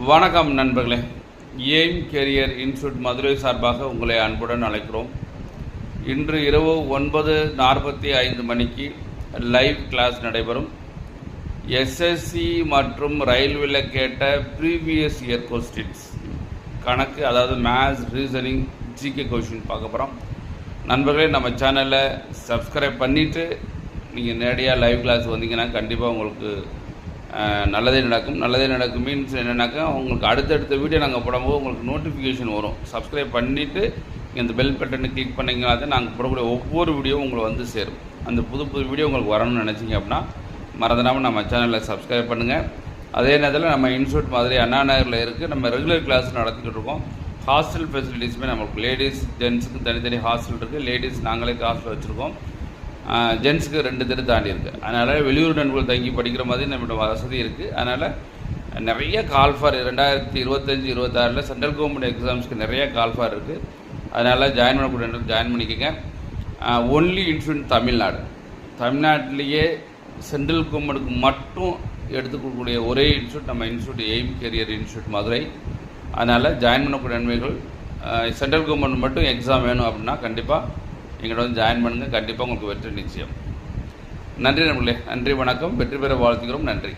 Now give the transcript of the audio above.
வணக்கம் நண்பர்களே. Aim career institute Madurai சார்பாக உங்களை அன்புடன் அழைக்கிறோம். இன்று இரவு 9:45 மணிக்கு லைவ் கிளாஸ் நடைபெறும். எஸ்எஸ்சி மற்றும் ரயில்வேல கேட்ட ப்ரீவியஸ் இயர் கொஸ்டின்ஸ் கணக்கு, அதாவது மேத்ஸ், ரீசனிங், ஜிகே கொஸ்டின் பார்க்க போகிறோம். நண்பர்களே, நம்ம சேனலை சப்ஸ்கிரைப் பண்ணிவிட்டு நீங்கள் நேரடியாக லைவ் கிளாஸ் வந்தீங்கன்னா கண்டிப்பாக உங்களுக்கு நல்லதே நடக்கும் மீன்ஸ் என்னென்னாக்கா, உங்களுக்கு அடுத்தடுத்த வீடியோ நாங்கள் போடும்போது உங்களுக்கு நோட்டிஃபிகேஷன் வரும். சப்ஸ்கிரைப் பண்ணிவிட்டு இந்த பெல் பட்டனை கிளிக் பண்ணிங்கன்னா தான் நாங்கள் போடக்கூடிய ஒவ்வொரு வீடியோவும் உங்களுக்கு வந்து சேரும். அந்த புது வீடியோ உங்களுக்கு வரணும்னு நினச்சிங்க அப்படின்னா மறந்துடாமல் நம்ம சேனலில் சப்ஸ்கிரைப் பண்ணுங்கள். அதே நேரத்தில் நம்ம இன்ஸ்டியூட் மாதிரி அண்ணா நகரில் இருக்குது. நம்ம ரெகுலர் கிளாஸ் நடத்திக்கிட்டு இருக்கோம். ஹாஸ்டல் ஃபெசிலிட்டிஸுமே நமக்கு லேடிஸ் ஜென்ஸுக்கு தனித்தனி ஹாஸ்டல் இருக்குது. லேடிஸ் நாங்களே ஹாஸ்டல் வச்சுருக்கோம். ஜென்ஸுக்கு 2 தெரு தாண்டி இருக்குது. அதனால் வெளியூர் நண்பர்கள் தங்கி படிக்கிற மாதிரி நம்மளோட வசதி இருக்குது. அதனால் நிறைய கால்ஃபார் 2025-26 சென்ட்ரல் கவர்மெண்ட் எக்ஸாம்ஸ்க்கு நிறைய கால்ஃபார் இருக்குது. அதனால் ஜாயின் பண்ணக்கூடிய ஜாயின் பண்ணிக்கோங்க. ஒன்லி இன்ஸ்டியூட் தமிழ்நாட்டிலேயே சென்ட்ரல் கவர்மெண்ட்டுக்கு மட்டும் எடுத்துக்கக்கூடிய ஒரே இன்ஸ்டியூட் நம்ம institute aim career institute Madurai. அதனால் ஜாயின் பண்ணக்கூடிய நன்மைகள், சென்ட்ரல் கவர்மெண்ட் மட்டும் எக்ஸாம் வேணும் அப்படின்னா கண்டிப்பாக எங்கள்கிட்ட வந்து ஜாயின் பண்ணுங்கள். கண்டிப்பாக உங்களுக்கு வெற்றி நிச்சயம். நன்றி நண்பர்களே. நன்றி, வணக்கம். வெற்றி பெற வாழ்த்துக்கிறோம். நன்றி.